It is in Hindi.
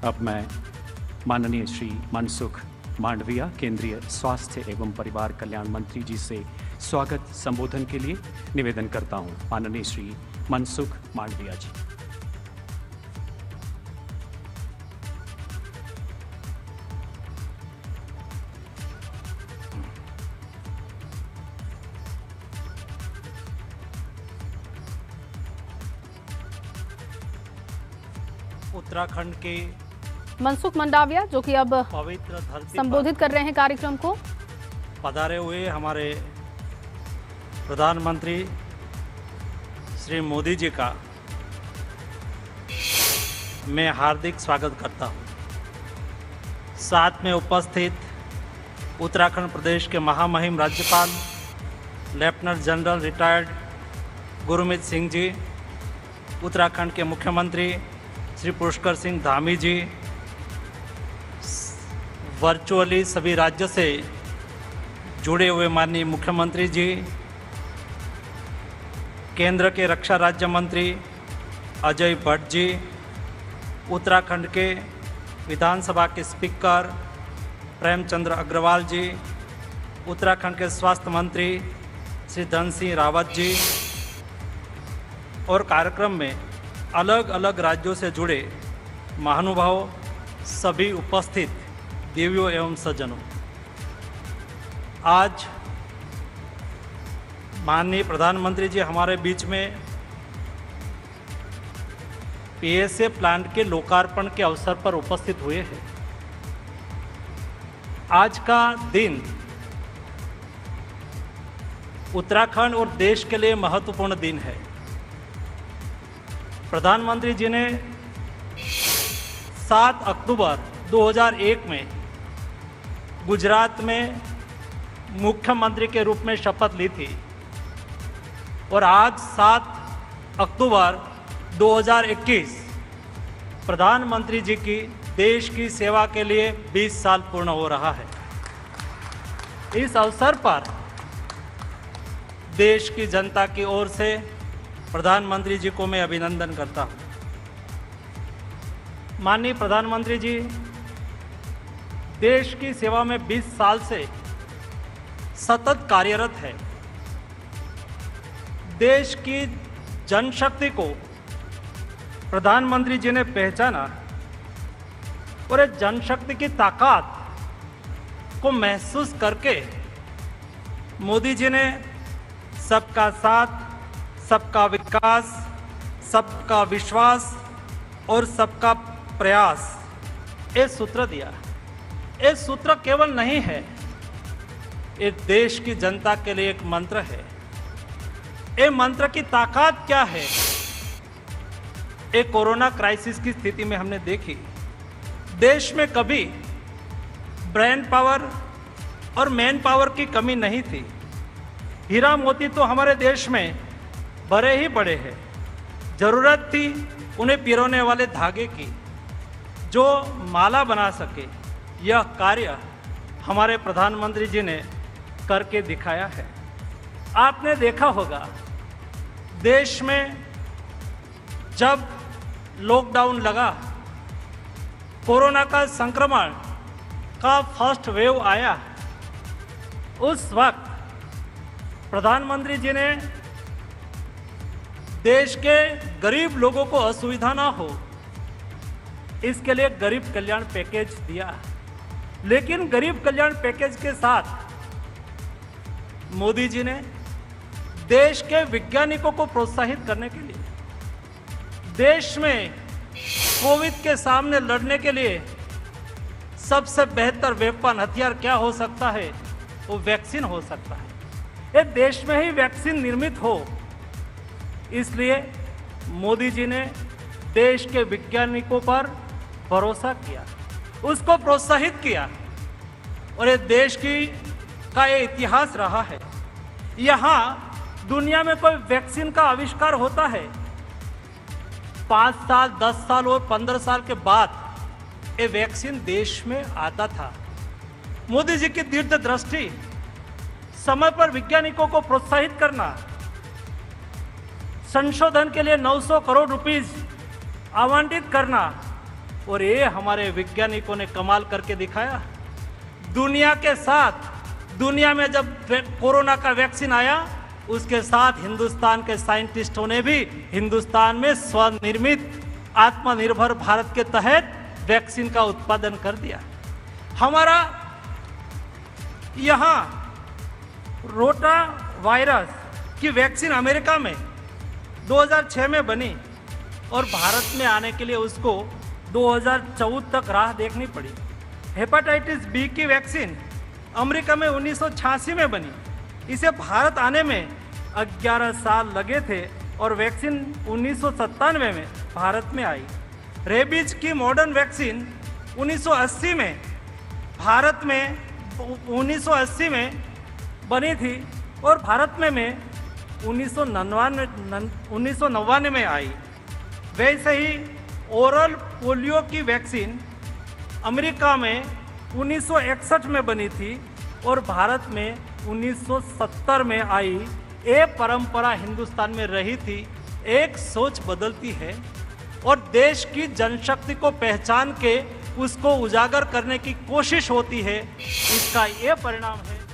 अब मैं माननीय श्री मनसुख मांडविया, केंद्रीय स्वास्थ्य एवं परिवार कल्याण मंत्री जी से स्वागत संबोधन के लिए निवेदन करता हूं। माननीय श्री मनसुख मांडविया जी। उत्तराखंड के मनसुख मांडविया जो कि अब पवित्र धरती संबोधित कर रहे हैं कार्यक्रम को। पधारे हुए हमारे प्रधानमंत्री श्री मोदी जी का मैं हार्दिक स्वागत करता हूं। साथ में उपस्थित उत्तराखंड प्रदेश के महामहिम राज्यपाल lieutenant general retired Gurmeet Singh ji, Uttarakhand के मुख्यमंत्री श्री पुष्कर सिंह धामी जी, वर्चुअली सभी राज्यों से जुड़े हुए माननीय मुख्यमंत्री जी, केंद्र के रक्षा राज्य मंत्री अजय भट्ट जी, उत्तराखंड के विधानसभा के स्पीकर प्रेमचंद्र अग्रवाल जी, उत्तराखंड के स्वास्थ्य मंत्री श्री धन सिंह रावत जी और कार्यक्रम में अलग अलग राज्यों से जुड़े महानुभाव, सभी उपस्थित देवियों एवं सज्जनों, आज माननीय प्रधानमंत्री जी हमारे बीच में पीएसए प्लांट के लोकार्पण के अवसर पर उपस्थित हुए हैं। आज का दिन उत्तराखंड और देश के लिए महत्वपूर्ण दिन है। प्रधानमंत्री जी ने 7 अक्टूबर 2001 में गुजरात में मुख्यमंत्री के रूप में शपथ ली थी और आज 7 अक्टूबर 2021 प्रधानमंत्री जी की देश की सेवा के लिए 20 साल पूर्ण हो रहा है। इस अवसर पर देश की जनता की ओर से प्रधानमंत्री जी को मैं अभिनंदन करता हूं। माननीय प्रधानमंत्री जी देश की सेवा में 20 साल से सतत कार्यरत है। देश की जनशक्ति को प्रधानमंत्री जी ने पहचाना और इस जनशक्ति की ताकत को महसूस करके मोदी जी ने सबका साथ, सबका विकास, सबका विश्वास और सबका प्रयास ये सूत्र दिया। ये सूत्र केवल नहीं है, ये देश की जनता के लिए एक मंत्र है। ये मंत्र की ताकत क्या है, एक कोरोना क्राइसिस की स्थिति में हमने देखी। देश में कभी ब्रेन पावर और मैन पावर की कमी नहीं थी। हीरा मोती तो हमारे देश में भरे ही पड़े हैं। जरूरत थी उन्हें पिरोने वाले धागे की जो माला बना सके। यह कार्य हमारे प्रधानमंत्री जी ने करके दिखाया है। आपने देखा होगा देश में जब लॉकडाउन लगा, कोरोना का संक्रमण का फर्स्ट वेव आया, उस वक्त प्रधानमंत्री जी ने देश के गरीब लोगों को असुविधा ना हो इसके लिए गरीब कल्याण पैकेज दिया। लेकिन गरीब कल्याण पैकेज के साथ मोदी जी ने देश के वैज्ञानिकों को प्रोत्साहित करने के लिए, देश में कोविड के सामने लड़ने के लिए सबसे बेहतर वेपन, हथियार क्या हो सकता है, वो वैक्सीन हो सकता है। ये देश में ही वैक्सीन निर्मित हो, इसलिए मोदी जी ने देश के वैज्ञानिकों पर भरोसा किया, उसको प्रोत्साहित किया और ये देश का ये इतिहास रहा है। यहाँ दुनिया में कोई वैक्सीन का आविष्कार होता है 5 साल, 10 साल और 15 साल के बाद ये वैक्सीन देश में आता था। मोदी जी की दीर्घदृष्टि, समय पर वैज्ञानिकों को प्रोत्साहित करना, संशोधन के लिए 900 करोड़ रुपीस आवंटित करना, और ये हमारे वैज्ञानिकों ने कमाल करके दिखाया। दुनिया के साथ, दुनिया में जब कोरोना का वैक्सीन आया, उसके साथ हिंदुस्तान के साइंटिस्टों ने भी हिंदुस्तान में स्वनिर्मित आत्मनिर्भर भारत के तहत वैक्सीन का उत्पादन कर दिया। हमारा यहाँ रोटा वायरस की वैक्सीन अमेरिका में 2006 में बनी और भारत में आने के लिए उसको 2014 तक राह देखनी पड़ी। हेपेटाइटिस बी की वैक्सीन अमेरिका में 1986 में बनी, इसे भारत आने में 11 साल लगे थे और वैक्सीन 1997 में भारत में आई। रेबीज की मॉडर्न वैक्सीन 1980 में भारत में 1980 में बनी थी और भारत में 1999 में आई। वैसे ही ओरल पोलियो की वैक्सीन अमेरिका में 1961 में बनी थी और भारत में 1970 में आई। ये परंपरा हिंदुस्तान में रही थी। एक सोच बदलती है और देश की जनशक्ति को पहचान के उसको उजागर करने की कोशिश होती है। इसका ये परिणाम है।